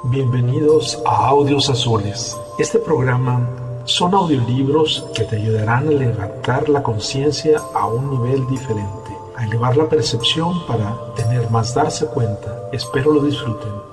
Bienvenidos a Audios Azules. Este programa son audiolibros que te ayudarán a levantar la conciencia a un nivel diferente, a elevar la percepción para tener más darse cuenta. Espero lo disfruten.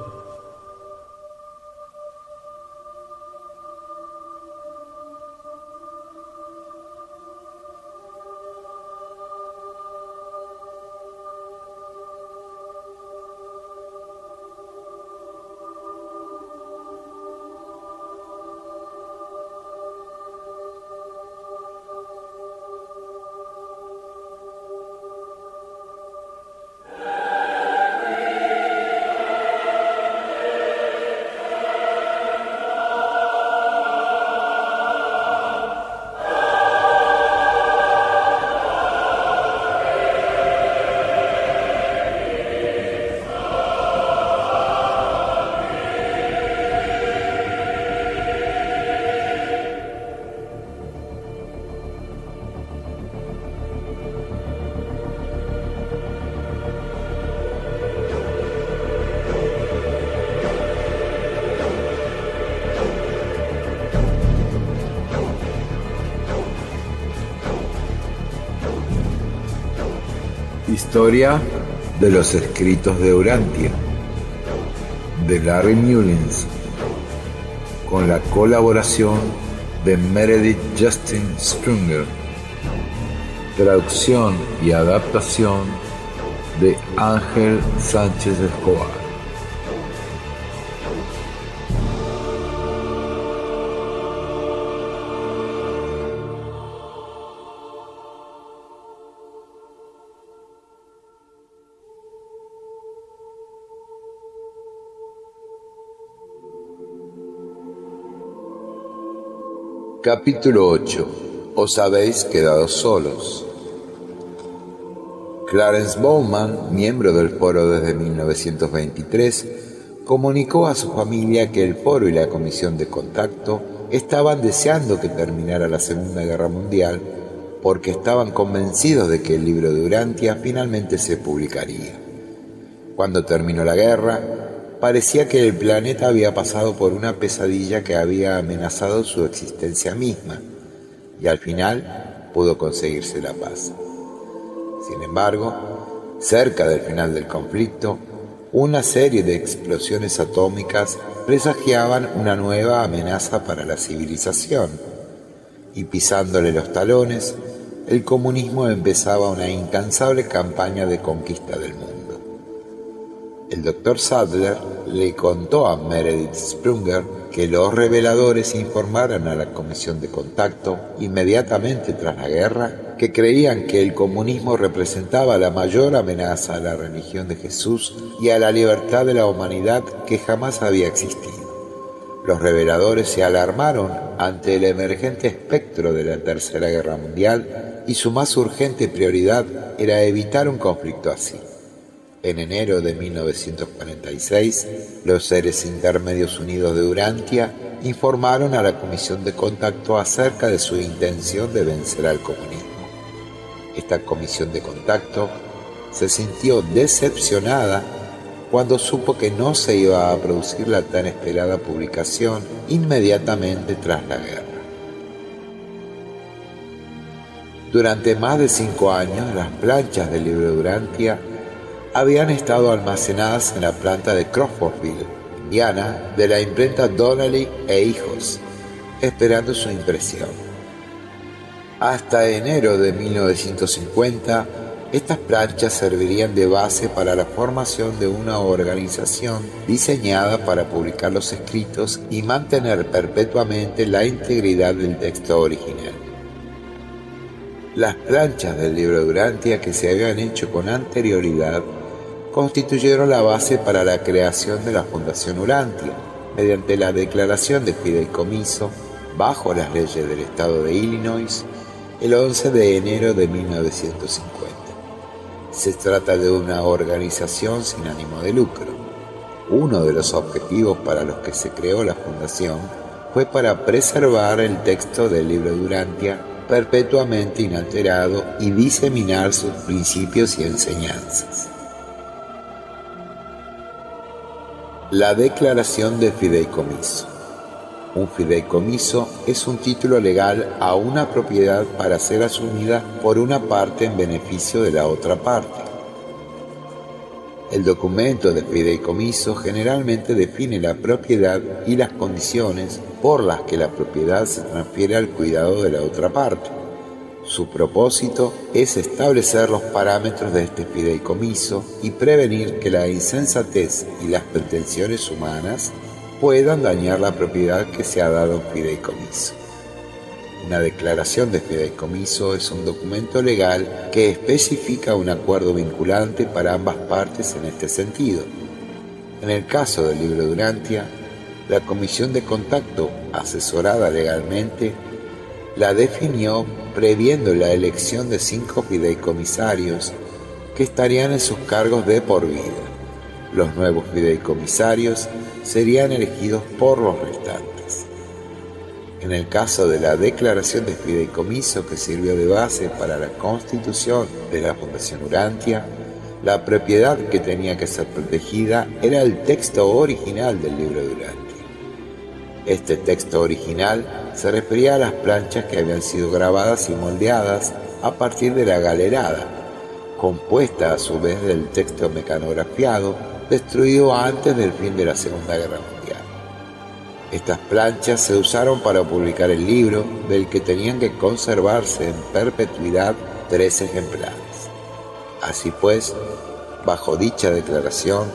Historia de los escritos de Urantia, de Larry Mullins, con la colaboración de Meredith Justin Sprunger, traducción y adaptación de Ángel Sánchez Escobar. Capítulo 8. Os habéis quedado solos. Clarence Bowman, miembro del foro desde 1923, comunicó a su familia que el foro y la comisión de contacto estaban deseando que terminara la Segunda Guerra Mundial porque estaban convencidos de que el libro de Urantia finalmente se publicaría. Cuando terminó la guerra, parecía que el planeta había pasado por una pesadilla que había amenazado su existencia misma, y al final pudo conseguirse la paz. Sin embargo, cerca del final del conflicto, una serie de explosiones atómicas presagiaban una nueva amenaza para la civilización, y pisándole los talones, el comunismo empezaba una incansable campaña de conquista del mundo. El Dr. Sadler le contó a Meredith Sprunger que los reveladores informaran a la comisión de contacto inmediatamente tras la guerra que creían que el comunismo representaba la mayor amenaza a la religión de Jesús y a la libertad de la humanidad que jamás había existido. Los reveladores se alarmaron ante el emergente espectro de la Tercera Guerra Mundial y su más urgente prioridad era evitar un conflicto así. En enero de 1946, los seres intermedios unidos de Urantia informaron a la comisión de contacto acerca de su intención de vencer al comunismo. Esta comisión de contacto se sintió decepcionada cuando supo que no se iba a producir la tan esperada publicación inmediatamente tras la guerra. Durante más de 5 años, las planchas del libro de Urantia habían estado almacenadas en la planta de Crawfordville, Indiana, de la imprenta Donnelly e Hijos, esperando su impresión. Hasta enero de 1950, estas planchas servirían de base para la formación de una organización diseñada para publicar los escritos y mantener perpetuamente la integridad del texto original. Las planchas del libro de Urantia que se habían hecho con anterioridad constituyeron la base para la creación de la Fundación Urantia, mediante la declaración de fideicomiso, bajo las leyes del estado de Illinois, el 11 de enero de 1950. Se trata de una organización sin ánimo de lucro. Uno de los objetivos para los que se creó la Fundación fue para preservar el texto del libro de Urantia perpetuamente inalterado y diseminar sus principios y enseñanzas. La declaración de fideicomiso. Un fideicomiso es un título legal a una propiedad para ser asumida por una parte en beneficio de la otra parte. El documento de fideicomiso generalmente define la propiedad y las condiciones por las que la propiedad se transfiere al cuidado de la otra parte. Su propósito es establecer los parámetros de este fideicomiso y prevenir que la insensatez y las pretensiones humanas puedan dañar la propiedad que se ha dado en fideicomiso. Una declaración de fideicomiso es un documento legal que especifica un acuerdo vinculante para ambas partes en este sentido. En el caso del libro de Urantia, la Comisión de Contacto, asesorada legalmente, la definió previendo la elección de 5 fideicomisarios que estarían en sus cargos de por vida. Los nuevos fideicomisarios serían elegidos por los restantes. En el caso de la declaración de fideicomiso que sirvió de base para la constitución de la Fundación Urantia, la propiedad que tenía que ser protegida era el texto original del libro de Urantia. Este texto original se refería a las planchas que habían sido grabadas y moldeadas a partir de la galerada, compuesta a su vez del texto mecanografiado destruido antes del fin de la Segunda Guerra Mundial. Estas planchas se usaron para publicar el libro, del que tenían que conservarse en perpetuidad 3 ejemplares. Así pues, bajo dicha declaración,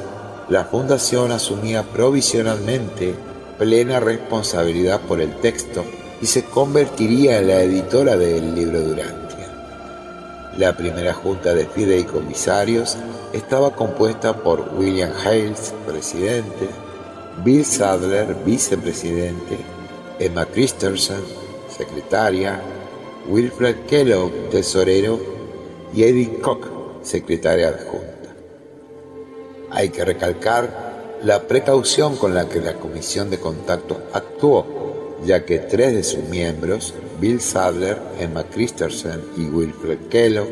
la Fundación asumía provisionalmente plena responsabilidad por el texto y se convertiría en la editora del libro de Urantia. La primera junta de fideicomisarios estaba compuesta por William Hales, presidente, Bill Sadler, vicepresidente, Emma Christensen, secretaria, Wilfred Kellogg, tesorero, y Edith Koch, secretaria adjunta. Hay que recalcar la precaución con la que la Comisión de Contacto actuó, ya que 3 de sus miembros, Bill Sadler, Emma Christensen y Wilfred Kellogg,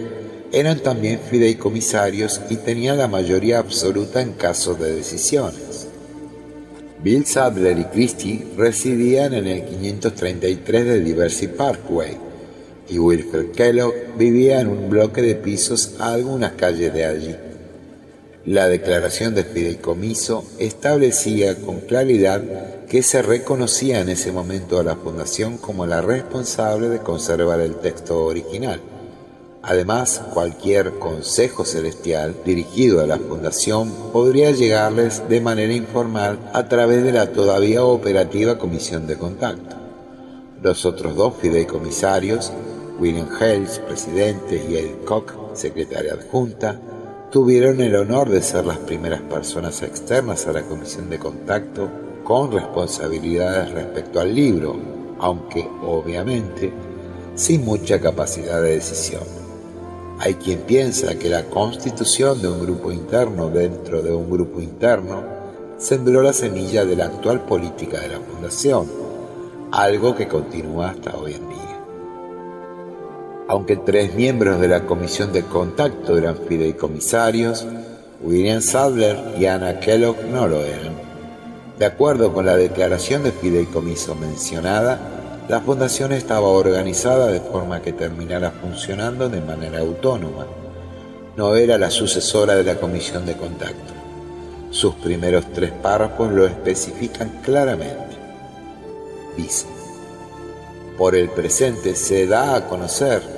eran también fideicomisarios y tenían la mayoría absoluta en casos de decisiones. Bill Sadler y Christie residían en el 533 de Diversey Parkway y Wilfred Kellogg vivía en un bloque de pisos a algunas calles de allí. La declaración de fideicomiso establecía con claridad que se reconocía en ese momento a la Fundación como la responsable de conservar el texto original. Además, cualquier consejo celestial dirigido a la Fundación podría llegarles de manera informal a través de la todavía operativa Comisión de Contacto. Los otros 2 fideicomisarios, William Hales, presidente, y Edith Koch, secretaria adjunta, tuvieron el honor de ser las primeras personas externas a la Comisión de Contacto con responsabilidades respecto al libro, aunque obviamente sin mucha capacidad de decisión. Hay quien piensa que la constitución de un grupo interno dentro de un grupo interno sembró la semilla de la actual política de la Fundación, algo que continúa hasta hoy en día. Aunque 3 miembros de la Comisión de Contacto eran fideicomisarios, William Sadler y Anna Kellogg no lo eran. De acuerdo con la declaración de fideicomiso mencionada, la Fundación estaba organizada de forma que terminara funcionando de manera autónoma. No era la sucesora de la Comisión de Contacto. Sus primeros 3 párrafos lo especifican claramente. Dice: por el presente se da a conocer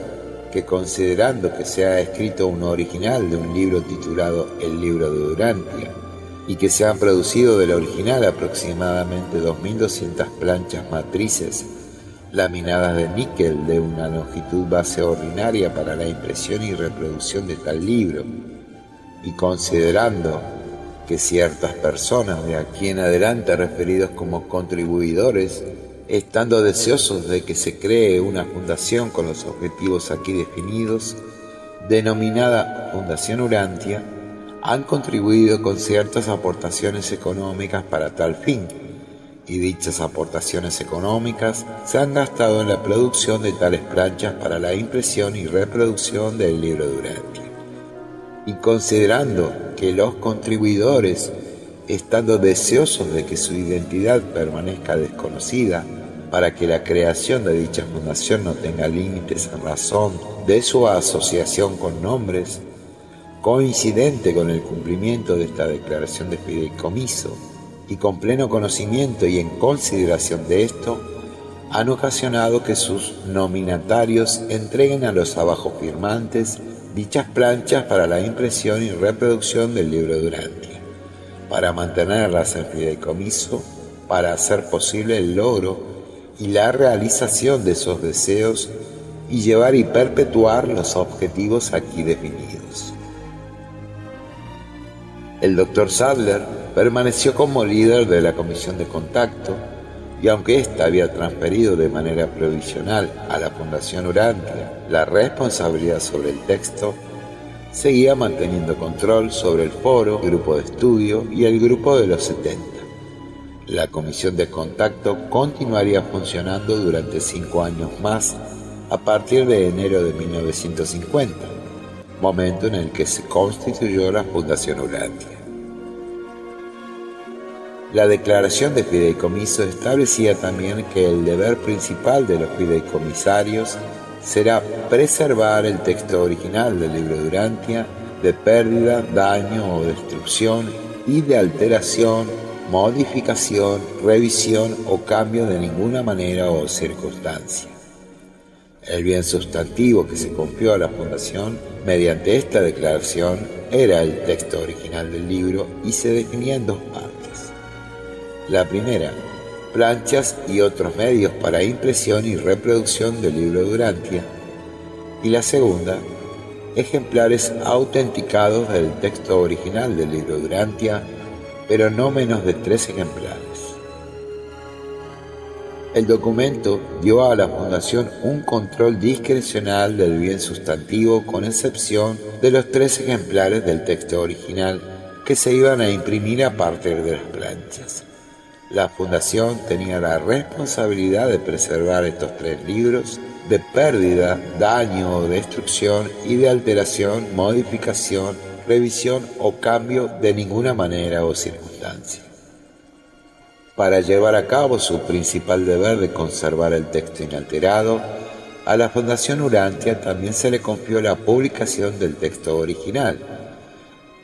que, considerando que se ha escrito un original de un libro titulado El libro de Urantia y que se han producido del original aproximadamente 2.200 planchas matrices laminadas de níquel de una longitud base ordinaria para la impresión y reproducción de tal libro, y considerando que ciertas personas de aquí en adelante referidos como contribuidores, estando deseosos de que se cree una fundación con los objetivos aquí definidos, denominada Fundación Urantia, han contribuido con ciertas aportaciones económicas para tal fin, y dichas aportaciones económicas se han gastado en la producción de tales planchas para la impresión y reproducción del libro de Urantia. Y considerando que los contribuidores estando deseosos de que su identidad permanezca desconocida, para que la creación de dicha fundación no tenga límites en razón de su asociación con nombres, coincidente con el cumplimiento de esta declaración de fideicomiso y con pleno conocimiento y en consideración de esto, han ocasionado que sus nominatarios entreguen a los abajo firmantes dichas planchas para la impresión y reproducción del libro de Urantia, para mantenerlas en fideicomiso, para hacer posible el logro y la realización de esos deseos y llevar y perpetuar los objetivos aquí definidos. El Dr. Sadler permaneció como líder de la comisión de contacto y aunque ésta había transferido de manera provisional a la Fundación Urantia la responsabilidad sobre el texto, seguía manteniendo control sobre el foro, el grupo de estudio y el grupo de los 70. La comisión de contacto continuaría funcionando durante 5 años más a partir de enero de 1950, momento en el que se constituyó la Fundación Urantia. La declaración de fideicomiso establecía también que el deber principal de los fideicomisarios será preservar el texto original del libro de Urantia de pérdida, daño o destrucción y de alteración, modificación, revisión o cambio de ninguna manera o circunstancia. El bien sustantivo que se confió a la Fundación mediante esta declaración era el texto original del libro y se definía en 2 partes. La primera, planchas y otros medios para impresión y reproducción del libro de Urantia, y la segunda, ejemplares autenticados del texto original del libro de Urantia, pero no menos de 3 ejemplares. El documento dio a la Fundación un control discrecional del bien sustantivo con excepción de los 3 ejemplares del texto original que se iban a imprimir a partir de las planchas. La Fundación tenía la responsabilidad de preservar estos 3 libros de pérdida, daño o destrucción y de alteración, modificación, revisión o cambio de ninguna manera o circunstancia. Para llevar a cabo su principal deber de conservar el texto inalterado, a la Fundación Urantia también se le confió la publicación del texto original,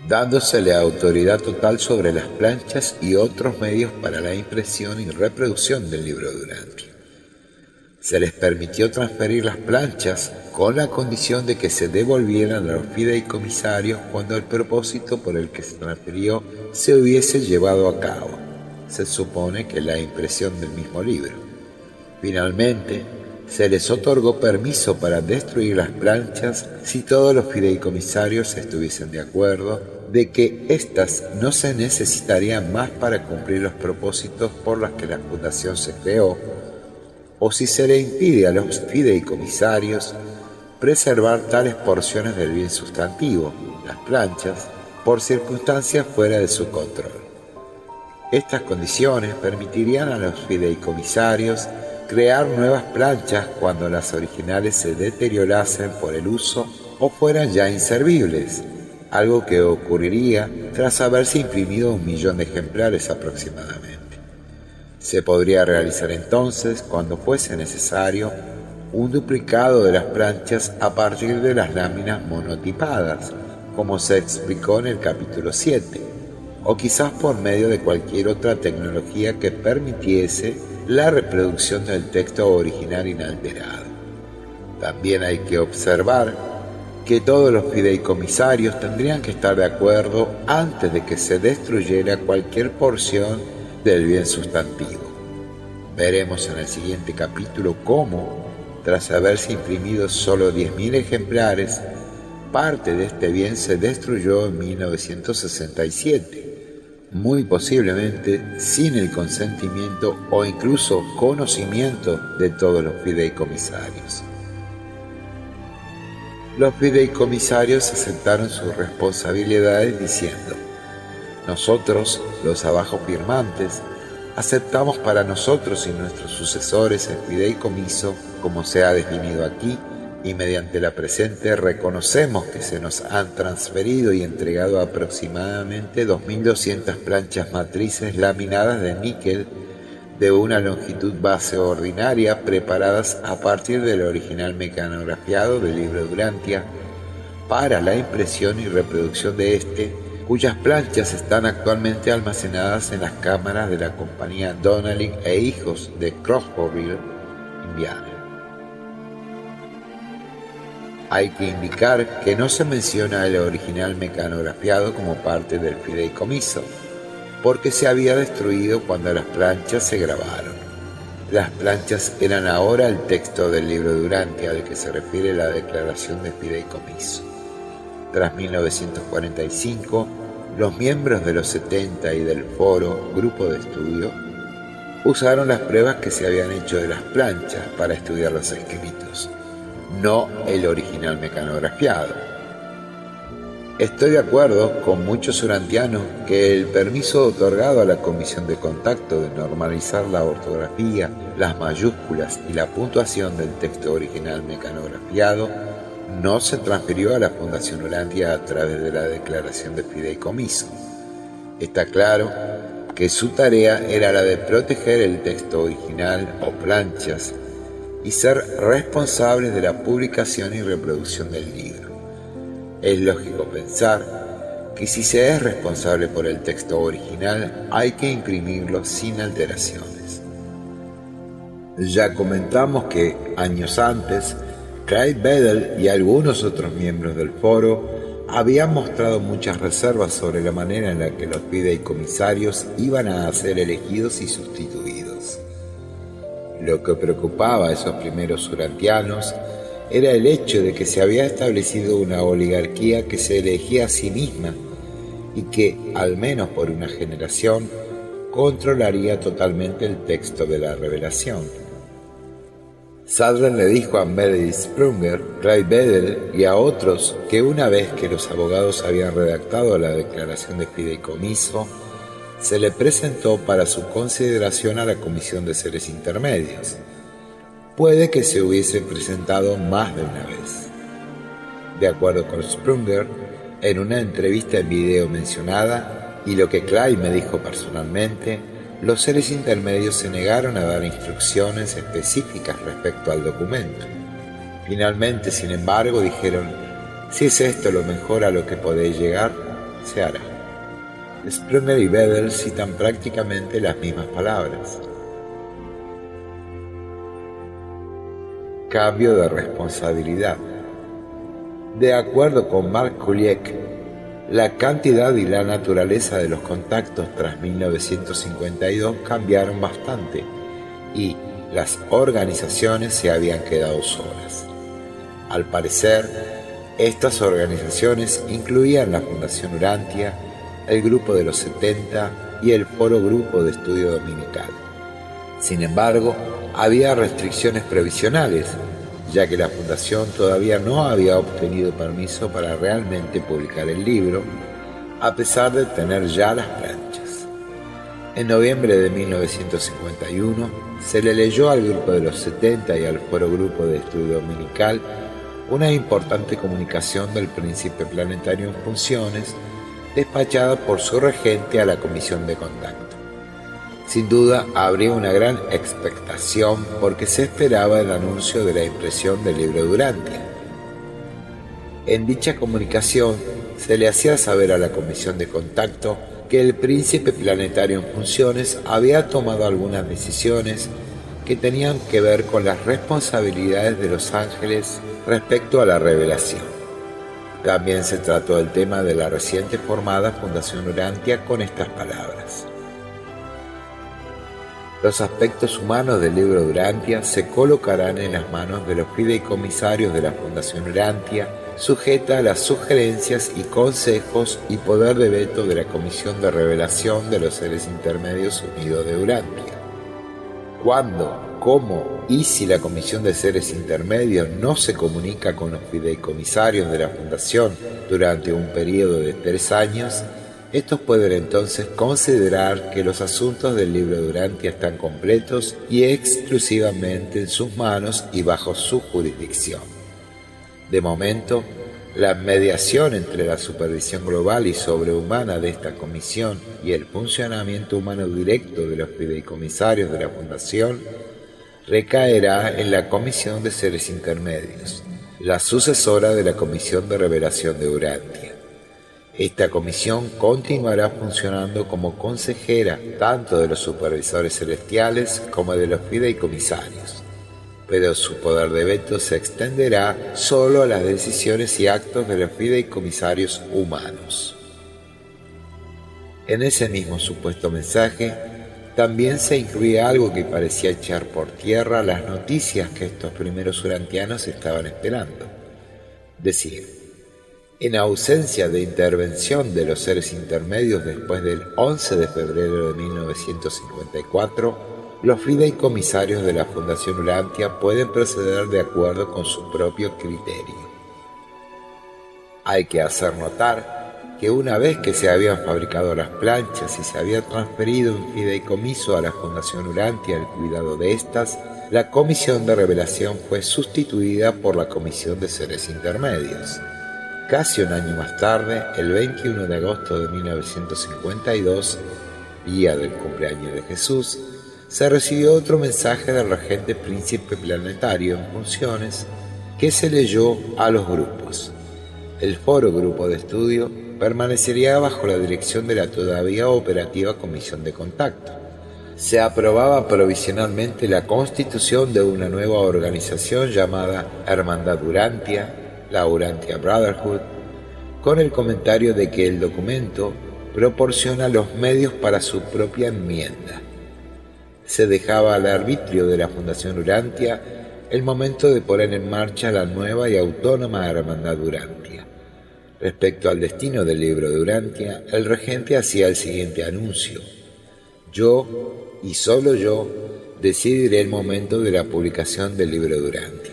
dándosele autoridad total sobre las planchas y otros medios para la impresión y reproducción del libro de Urantia. Se les permitió transferir las planchas con la condición de que se devolvieran a los fideicomisarios cuando el propósito por el que se transfirió se hubiese llevado a cabo. Se supone que la impresión del mismo libro. Finalmente, se les otorgó permiso para destruir las planchas si todos los fideicomisarios estuviesen de acuerdo de que éstas no se necesitarían más para cumplir los propósitos por los que la Fundación se creó, o si se le impide a los fideicomisarios preservar tales porciones del bien sustantivo, las planchas, por circunstancias fuera de su control. Estas condiciones permitirían a los fideicomisarios crear nuevas planchas cuando las originales se deteriorasen por el uso o fueran ya inservibles, algo que ocurriría tras haberse imprimido 1 millón de ejemplares aproximadamente. Se podría realizar entonces, cuando fuese necesario, un duplicado de las planchas a partir de las láminas monotipadas, como se explicó en el capítulo 7, o quizás por medio de cualquier otra tecnología que permitiese la reproducción del texto original inalterado. También hay que observar que todos los fideicomisarios tendrían que estar de acuerdo antes de que se destruyera cualquier porción del bien sustantivo. Veremos en el siguiente capítulo cómo, tras haberse imprimido solo 10.000 ejemplares, parte de este bien se destruyó en 1967, muy posiblemente sin el consentimiento o incluso conocimiento de todos los fideicomisarios. Los fideicomisarios aceptaron sus responsabilidades diciendo: nosotros, los abajo firmantes, aceptamos para nosotros y nuestros sucesores el fideicomiso, como se ha definido aquí, y mediante la presente reconocemos que se nos han transferido y entregado aproximadamente 2.200 planchas matrices laminadas de níquel de una longitud base ordinaria preparadas a partir del original mecanografiado del libro Durantia para la impresión y reproducción de este, cuyas planchas están actualmente almacenadas en las cámaras de la compañía Donnelly e Hijos de Crossbowville, Indiana. Hay que indicar que no se menciona el original mecanografiado como parte del fideicomiso, porque se había destruido cuando las planchas se grabaron. Las planchas eran ahora el texto del libro Durantia al que se refiere la declaración de fideicomiso. Tras 1945, los miembros de los 70 y del foro, grupo de estudio, usaron las pruebas que se habían hecho de las planchas para estudiar los escritos, no el original mecanografiado. Estoy de acuerdo con muchos urantianos que el permiso otorgado a la Comisión de Contacto de normalizar la ortografía, las mayúsculas y la puntuación del texto original mecanografiado no se transfirió a la Fundación Urantia a través de la declaración de fideicomiso. Está claro que su tarea era la de proteger el texto original o planchas y ser responsables de la publicación y reproducción del libro. Es lógico pensar que si se es responsable por el texto original, hay que imprimirlo sin alteraciones. Ya comentamos que, años antes, Craig Bedell y algunos otros miembros del foro habían mostrado muchas reservas sobre la manera en la que los fideicomisarios iban a ser elegidos y sustituidos. Lo que preocupaba a esos primeros urantianos era el hecho de que se había establecido una oligarquía que se elegía a sí misma y que, al menos por una generación, controlaría totalmente el texto de la revelación. Sadler le dijo a Meredith Sprunger, Craig Bedell y a otros que una vez que los abogados habían redactado la declaración de fideicomiso, se le presentó para su consideración a la Comisión de Seres Intermedios. Puede que se hubiese presentado más de una vez. De acuerdo con Sprunger, en una entrevista en video mencionada, y lo que Clyde me dijo personalmente, los seres intermedios se negaron a dar instrucciones específicas respecto al documento. Finalmente, sin embargo, dijeron, si es esto lo mejor a lo que podéis llegar, se hará. Sprunger y Bedell citan prácticamente las mismas palabras. Cambio de responsabilidad. De acuerdo con Mark Kuliek, la cantidad y la naturaleza de los contactos tras 1952 cambiaron bastante y las organizaciones se habían quedado solas. Al parecer, estas organizaciones incluían la Fundación Urantia, el Grupo de los 70 y el Foro Grupo de Estudio Dominical. Sin embargo, había restricciones provisionales, ya que la Fundación todavía no había obtenido permiso para realmente publicar el libro, a pesar de tener ya las planchas. En noviembre de 1951, se le leyó al Grupo de los 70 y al Foro Grupo de Estudio Dominical una importante comunicación del Príncipe Planetario en Funciones, despachada por su regente a la Comisión de Contacto. Sin duda, habría una gran expectación porque se esperaba el anuncio de la impresión del libro Durantia. En dicha comunicación, se le hacía saber a la Comisión de Contacto que el Príncipe Planetario en Funciones había tomado algunas decisiones que tenían que ver con las responsabilidades de los ángeles respecto a la revelación. También se trató el tema de la reciente formada Fundación Urantia con estas palabras. Los aspectos humanos del libro Durantia se colocarán en las manos de los fideicomisarios de la Fundación Urantia, sujeta a las sugerencias y consejos y poder de veto de la Comisión de Revelación de los Seres Intermedios Unidos de Urantia. Cuándo, cómo y si la Comisión de Seres Intermedios no se comunica con los fideicomisarios de la Fundación durante un periodo de 3 años, estos pueden entonces considerar que los asuntos del libro Durantia están completos y exclusivamente en sus manos y bajo su jurisdicción. De momento, la mediación entre la supervisión global y sobrehumana de esta comisión y el funcionamiento humano directo de los fideicomisarios de la Fundación recaerá en la Comisión de Seres Intermedios, la sucesora de la Comisión de Revelación de Urantia. Esta comisión continuará funcionando como consejera tanto de los supervisores celestiales como de los fideicomisarios, pero su poder de veto se extenderá solo a las decisiones y actos de los fideicomisarios humanos. En ese mismo supuesto mensaje, también se incluye algo que parecía echar por tierra las noticias que estos primeros urantianos estaban esperando. Decir, en ausencia de intervención de los seres intermedios después del 11 de febrero de 1954, los fideicomisarios de la Fundación Urantia pueden proceder de acuerdo con su propio criterio. Hay que hacer notar que una vez que se habían fabricado las planchas y se había transferido un fideicomiso a la Fundación Urantia el cuidado de estas, la Comisión de Revelación fue sustituida por la Comisión de Seres Intermedios. Casi un año más tarde, el 21 de agosto de 1952, día del cumpleaños de Jesús, se recibió otro mensaje del regente príncipe planetario en funciones que se leyó a los grupos. El foro grupo de estudio permanecería bajo la dirección de la todavía operativa Comisión de Contacto. Se aprobaba provisionalmente la constitución de una nueva organización llamada Hermandad Urantia, la Urantia Brotherhood, con el comentario de que el documento proporciona los medios para su propia enmienda. Se dejaba al arbitrio de la Fundación Urantia el momento de poner en marcha la nueva y autónoma Hermandad Urantia. Respecto al destino del libro de Urantia, el regente hacía el siguiente anuncio: yo, y solo yo, decidiré el momento de la publicación del libro de Urantia.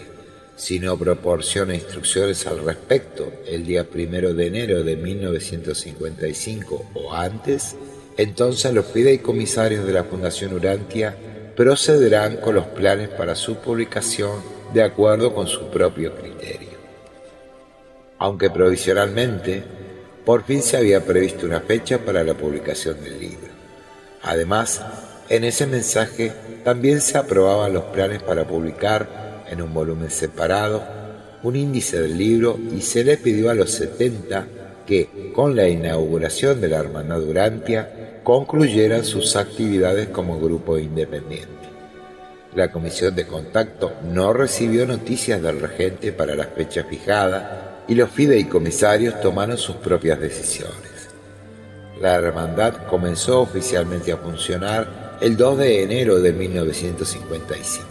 Si no proporciona instrucciones al respecto el día 1 de enero de 1955 o antes, entonces los fideicomisarios de la Fundación Urantia procederán con los planes para su publicación de acuerdo con su propio criterio. Aunque provisionalmente, por fin se había previsto una fecha para la publicación del libro. Además, en ese mensaje también se aprobaban los planes para publicar en un volumen separado un índice del libro y se le pidió a los 70 que, con la inauguración de la Hermandad Urantia, concluyeran sus actividades como grupo independiente. La Comisión de Contacto no recibió noticias del regente para la fecha fijada y los fideicomisarios tomaron sus propias decisiones. La hermandad comenzó oficialmente a funcionar el 2 de enero de 1955.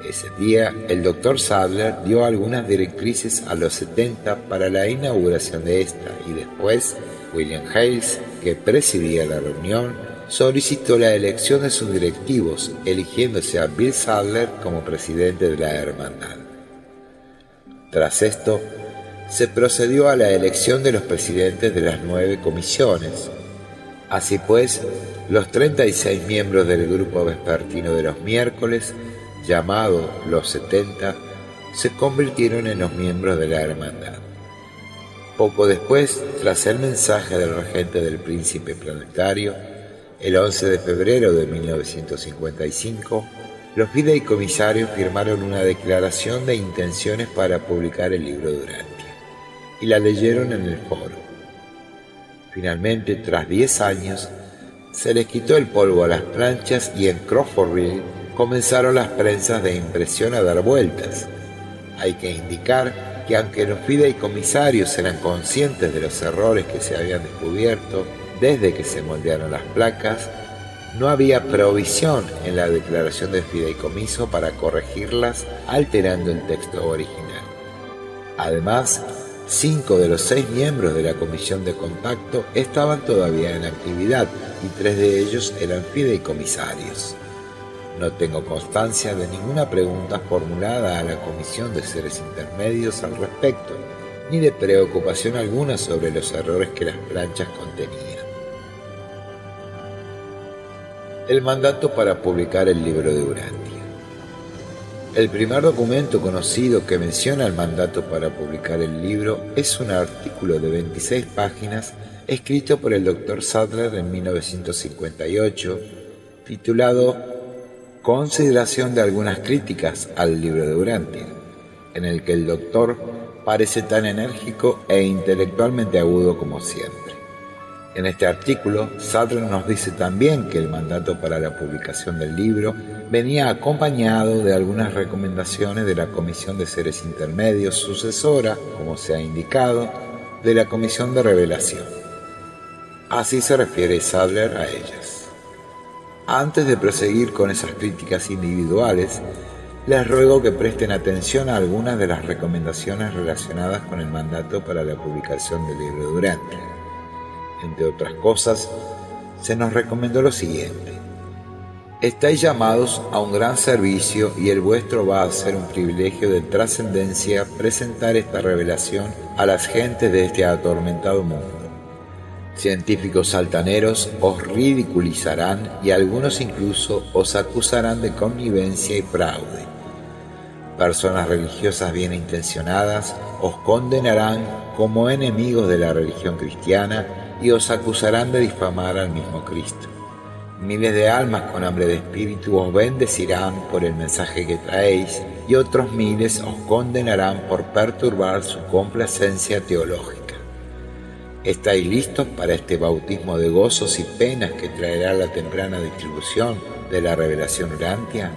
Ese día, el Dr. Sadler dio algunas directrices a los 70 para la inauguración de esta y después William Hales, que presidía la reunión, solicitó la elección de sus directivos, eligiéndose a Bill Sadler como presidente de la hermandad. Tras esto, se procedió a la elección de los presidentes de las 9 comisiones. Así pues, los 36 miembros del grupo vespertino de los miércoles, llamado los 70, se convirtieron en los miembros de la hermandad. Poco después, tras el mensaje del regente del príncipe planetario, el 11 de febrero de 1955, los fideicomisarios firmaron una declaración de intenciones para publicar el libro de Urantia y la leyeron en el foro. Finalmente, tras 10 años, se les quitó el polvo a las planchas y en Crawfordville comenzaron las prensas de impresión a dar vueltas. Hay que indicar que aunque los fideicomisarios eran conscientes de los errores que se habían descubierto desde que se moldearon las placas, no había provisión en la declaración de fideicomiso para corregirlas alterando el texto original. Además, 5 de los 6 miembros de la Comisión de Contacto estaban todavía en actividad y 3 de ellos eran fideicomisarios. No tengo constancia de ninguna pregunta formulada a la Comisión de Seres Intermedios al respecto, ni de preocupación alguna sobre los errores que las planchas contenían. El mandato para publicar el libro de Urantia. El primer documento conocido que menciona el mandato para publicar el libro es un artículo de 26 páginas escrito por el Dr. Sadler en 1958, titulado Consideración de algunas críticas al libro de Urantia, en el que el doctor parece tan enérgico e intelectualmente agudo como siempre. En este artículo, Sadler nos dice también que el mandato para la publicación del libro venía acompañado de algunas recomendaciones de la Comisión de Seres Intermedios, sucesora, como se ha indicado, de la Comisión de Revelación. Así se refiere Sadler a ellas. Antes de proseguir con esas críticas individuales, les ruego que presten atención a algunas de las recomendaciones relacionadas con el mandato para la publicación del libro de Urantia. Entre otras cosas, se nos recomendó lo siguiente: estáis llamados a un gran servicio y el vuestro va a ser un privilegio de trascendencia presentar esta revelación a las gentes de este atormentado mundo. Científicos altaneros os ridiculizarán y algunos incluso os acusarán de connivencia y fraude. Personas religiosas bien intencionadas os condenarán como enemigos de la religión cristiana y os acusarán de difamar al mismo Cristo. Miles de almas con hambre de espíritu os bendecirán por el mensaje que traéis y otros miles os condenarán por perturbar su complacencia teológica. ¿Estáis listos para este bautismo de gozos y penas que traerá la temprana distribución de la revelación Urantia?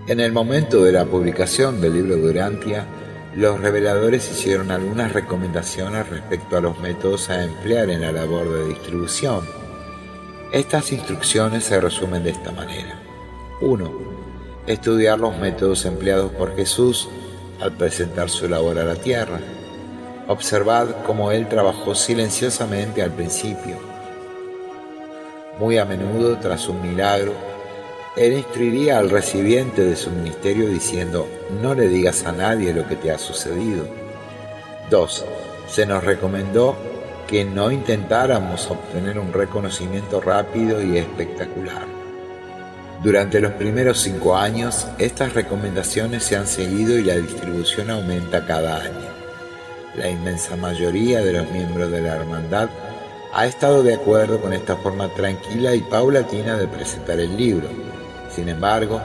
En el momento de la publicación del libro de Urantia, los reveladores hicieron algunas recomendaciones respecto a los métodos a emplear en la labor de distribución. Estas instrucciones se resumen de esta manera. 1. Estudiar los métodos empleados por Jesús al presentar su labor a la tierra. Observad cómo Él trabajó silenciosamente al principio. Muy a menudo, tras un milagro, Él instruiría al recipiente de su ministerio diciendo: no le digas a nadie lo que te ha sucedido. 2. Se nos recomendó que no intentáramos obtener un reconocimiento rápido y espectacular. Durante los primeros 5 años, estas recomendaciones se han seguido y la distribución aumenta cada año. La inmensa mayoría de los miembros de la hermandad ha estado de acuerdo con esta forma tranquila y paulatina de presentar el libro. Sin embargo,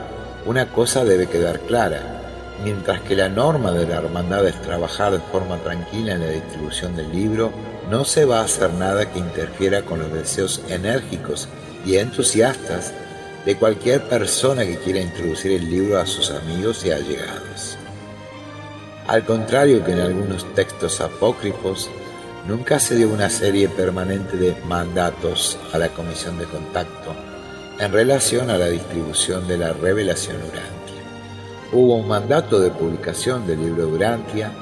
una cosa debe quedar clara: mientras que la norma de la hermandad es trabajar de forma tranquila en la distribución del libro, no se va a hacer nada que interfiera con los deseos enérgicos y entusiastas de cualquier persona que quiera introducir el libro a sus amigos y allegados. Al contrario que en algunos textos apócrifos, nunca se dio una serie permanente de mandatos a la Comisión de Contacto en relación a la distribución de la revelación Urantia. Hubo un mandato de publicación del libro Urantia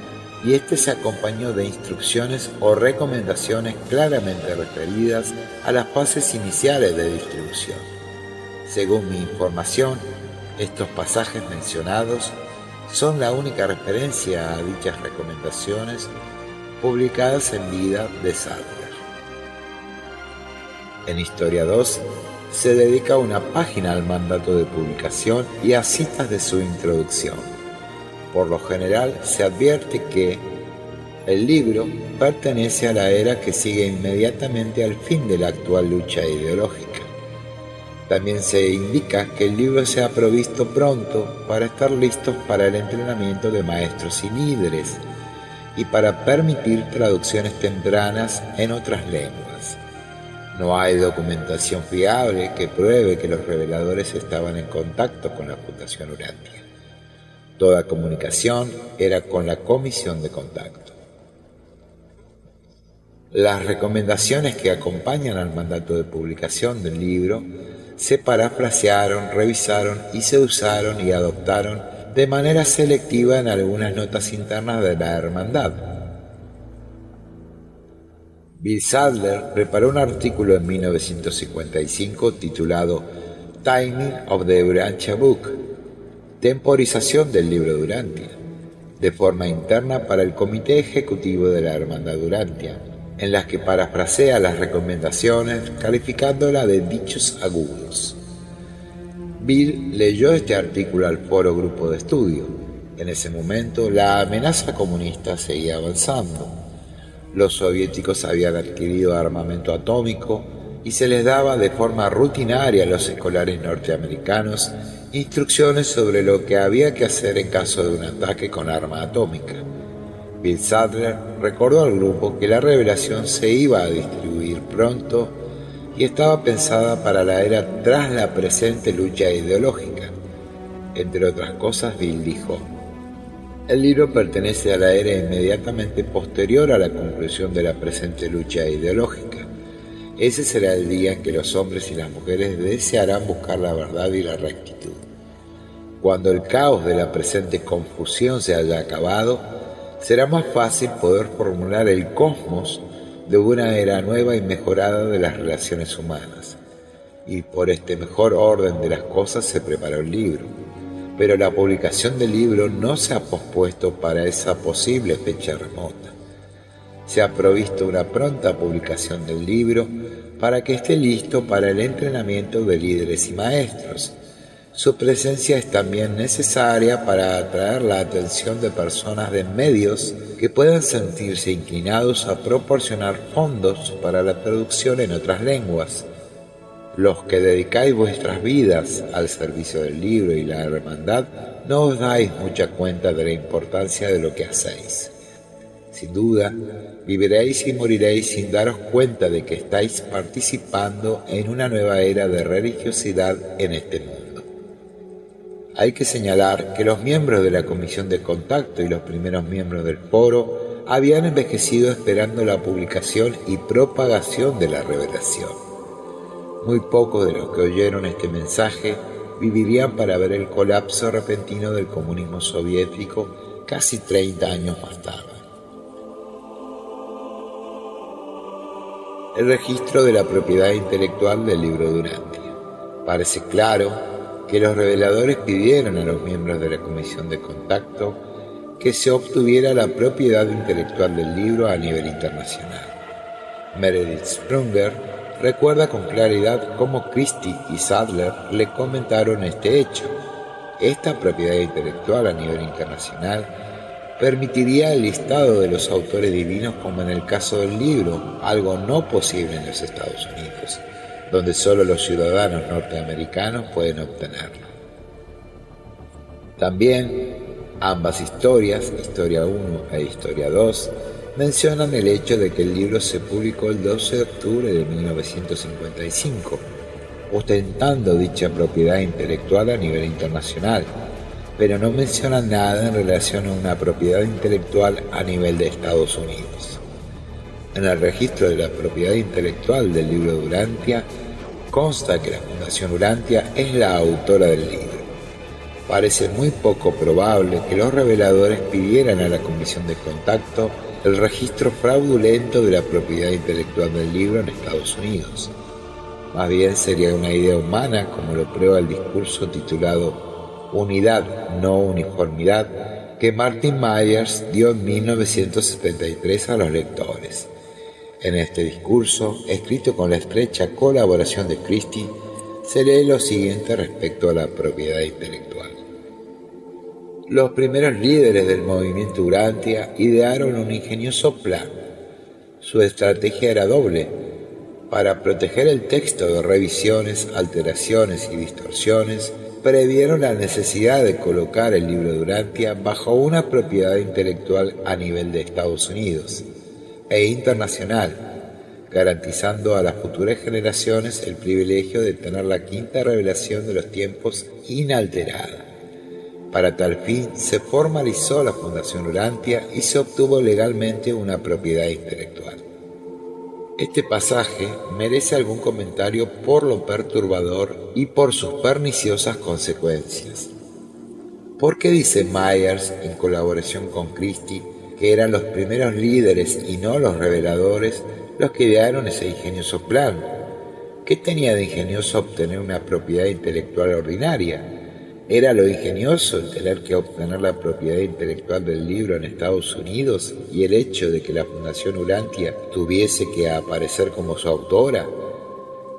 y este se acompañó de instrucciones o recomendaciones claramente referidas a las fases iniciales de distribución. Según mi información, estos pasajes mencionados son la única referencia a dichas recomendaciones publicadas en vida de Sadler. En Historia 2 se dedica una página al mandato de publicación y a citas de su introducción. Por lo general se advierte que el libro pertenece a la era que sigue inmediatamente al fin de la actual lucha ideológica. También se indica que el libro sea provisto pronto para estar listos para el entrenamiento de maestros y líderes y para permitir traducciones tempranas en otras lenguas. No hay documentación fiable que pruebe que los reveladores estaban en contacto con la Fundación Urantia. Toda comunicación era con la Comisión de Contacto. Las recomendaciones que acompañan al mandato de publicación del libro se parafrasearon, revisaron y se usaron y adoptaron de manera selectiva en algunas notas internas de la hermandad. Bill Sadler preparó un artículo en 1955 titulado Timing of the Urantia Book, temporización del libro de Urantia, de forma interna para el Comité Ejecutivo de la Hermandad Urantia, en las que parafrasea las recomendaciones calificándola de dichos agudos. Bill leyó este artículo al foro grupo de estudio. En ese momento, la amenaza comunista seguía avanzando. Los soviéticos habían adquirido armamento atómico y se les daba de forma rutinaria a los escolares norteamericanos instrucciones sobre lo que había que hacer en caso de un ataque con arma atómica. Bill Sadler recordó al grupo que la revelación se iba a distribuir pronto y estaba pensada para la era tras la presente lucha ideológica. Entre otras cosas, Bill dijo: el libro pertenece a la era inmediatamente posterior a la conclusión de la presente lucha ideológica. Ese será el día en que los hombres y las mujeres desearán buscar la verdad y la rectitud. Cuando el caos de la presente confusión se haya acabado, será más fácil poder formular el cosmos de una era nueva y mejorada de las relaciones humanas. Y por este mejor orden de las cosas se preparó el libro. Pero la publicación del libro no se ha pospuesto para esa posible fecha remota. Se ha provisto una pronta publicación del libro para que esté listo para el entrenamiento de líderes y maestros. Su presencia es también necesaria para atraer la atención de personas de medios que puedan sentirse inclinados a proporcionar fondos para la traducción en otras lenguas. Los que dedicáis vuestras vidas al servicio del libro y la hermandad no os dais mucha cuenta de la importancia de lo que hacéis. Sin duda, viviréis y moriréis sin daros cuenta de que estáis participando en una nueva era de religiosidad en este mundo. Hay que señalar que los miembros de la Comisión de Contacto y los primeros miembros del foro habían envejecido esperando la publicación y propagación de la revelación. Muy pocos de los que oyeron este mensaje vivirían para ver el colapso repentino del comunismo soviético casi 30 años más tarde. El registro de la propiedad intelectual del libro de Urantia. Parece claro que los reveladores pidieron a los miembros de la Comisión de Contacto que se obtuviera la propiedad intelectual del libro a nivel internacional. Meredith Sprunger recuerda con claridad cómo Christie y Sadler le comentaron este hecho. Esta propiedad intelectual a nivel internacional permitiría el listado de los autores divinos como en el caso del libro, algo no posible en los Estados Unidos, donde solo los ciudadanos norteamericanos pueden obtenerlo. También, ambas historias, Historia 1 e Historia 2, mencionan el hecho de que el libro se publicó el 12 de octubre de 1955, ostentando dicha propiedad intelectual a nivel internacional, pero no mencionan nada en relación a una propiedad intelectual a nivel de Estados Unidos. En el registro de la propiedad intelectual del libro de Urantia consta que la Fundación Urantia es la autora del libro. Parece muy poco probable que los reveladores pidieran a la Comisión de Contacto el registro fraudulento de la propiedad intelectual del libro en Estados Unidos. Más bien sería una idea humana, como lo prueba el discurso titulado Unidad, no uniformidad, que Martin Myers dio en 1973 a los lectores. En este discurso, escrito con la estrecha colaboración de Christie, se lee lo siguiente respecto a la propiedad intelectual. Los primeros líderes del movimiento Urantia idearon un ingenioso plan. Su estrategia era doble. Para proteger el texto de revisiones, alteraciones y distorsiones, previeron la necesidad de colocar el libro de Urantia bajo una propiedad intelectual a nivel de Estados Unidos e internacional, garantizando a las futuras generaciones el privilegio de tener la quinta revelación de los tiempos inalterada. Para tal fin se formalizó la Fundación Urantia y se obtuvo legalmente una propiedad intelectual. Este pasaje merece algún comentario por lo perturbador y por sus perniciosas consecuencias. ¿Por qué dice Myers, en colaboración con Christie, que eran los primeros líderes y no los reveladores los que idearon ese ingenioso plan? ¿Qué tenía de ingenioso obtener una propiedad intelectual ordinaria? ¿Era lo ingenioso el tener que obtener la propiedad intelectual del libro en Estados Unidos y el hecho de que la Fundación Urantia tuviese que aparecer como su autora?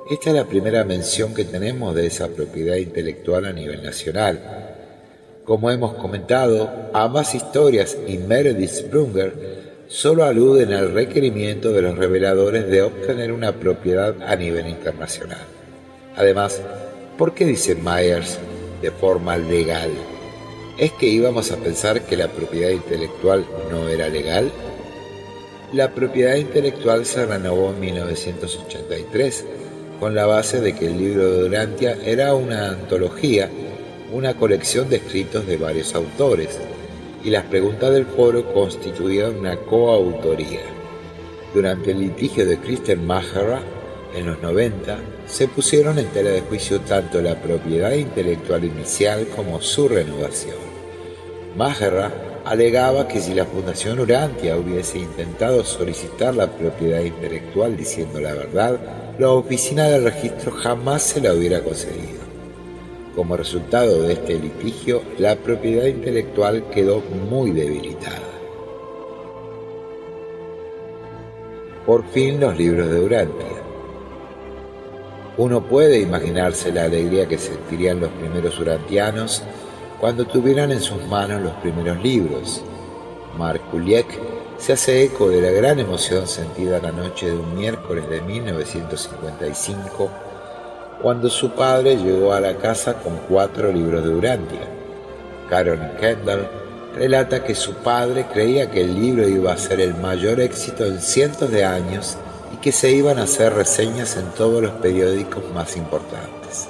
Esta es la primera mención que tenemos de esa propiedad intelectual a nivel nacional. Como hemos comentado, ambas historias y Meredith Sprunger solo aluden al requerimiento de los reveladores de obtener una propiedad a nivel internacional. Además, ¿por qué dice Myers de forma legal? ¿Es que íbamos a pensar que la propiedad intelectual no era legal? La propiedad intelectual se renovó en 1983 con la base de que el libro de Urantia era una antología, una colección de escritos de varios autores, y las preguntas del foro constituían una coautoría. Durante el litigio de Kristen Maherra, en los 90, se pusieron en tela de juicio tanto la propiedad intelectual inicial como su renovación. Maherra alegaba que si la Fundación Urantia hubiese intentado solicitar la propiedad intelectual diciendo la verdad, la oficina del registro jamás se la hubiera concedido. Como resultado de este litigio, la propiedad intelectual quedó muy debilitada. Por fin los libros de Urantia. Uno puede imaginarse la alegría que sentirían los primeros urantianos cuando tuvieran en sus manos los primeros libros. Mark Kuliek se hace eco de la gran emoción sentida la noche de un miércoles de 1955 cuando su padre llegó a la casa con 4 libros de Urantia. Carolyn Kendall relata que su padre creía que el libro iba a ser el mayor éxito en cientos de años y que se iban a hacer reseñas en todos los periódicos más importantes.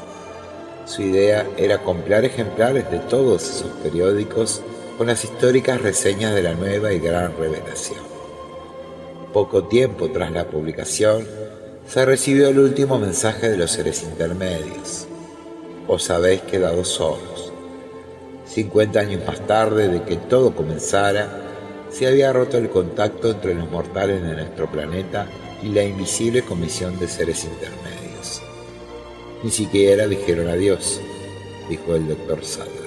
Su idea era comprar ejemplares de todos esos periódicos con las históricas reseñas de la nueva y gran revelación. Poco tiempo tras la publicación, se recibió el último mensaje de los seres intermedios. Os habéis quedado solos. 50 años más tarde de que todo comenzara, se había roto el contacto entre los mortales de nuestro planeta y la invisible comisión de seres intermedios. Ni siquiera dijeron adiós, dijo el Dr. Sadler.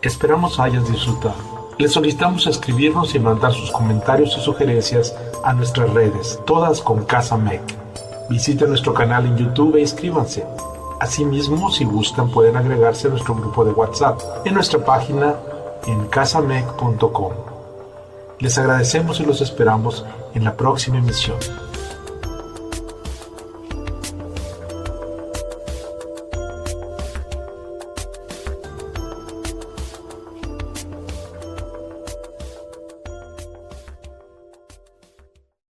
Esperamos hayas disfrutado. Les solicitamos escribirnos y mandar sus comentarios y sugerencias a nuestras redes, todas con Casa MEC. Visiten nuestro canal en YouTube e inscríbanse. Asimismo, si gustan, pueden agregarse a nuestro grupo de WhatsApp en nuestra página en casamec.com. Les agradecemos y los esperamos en la próxima emisión.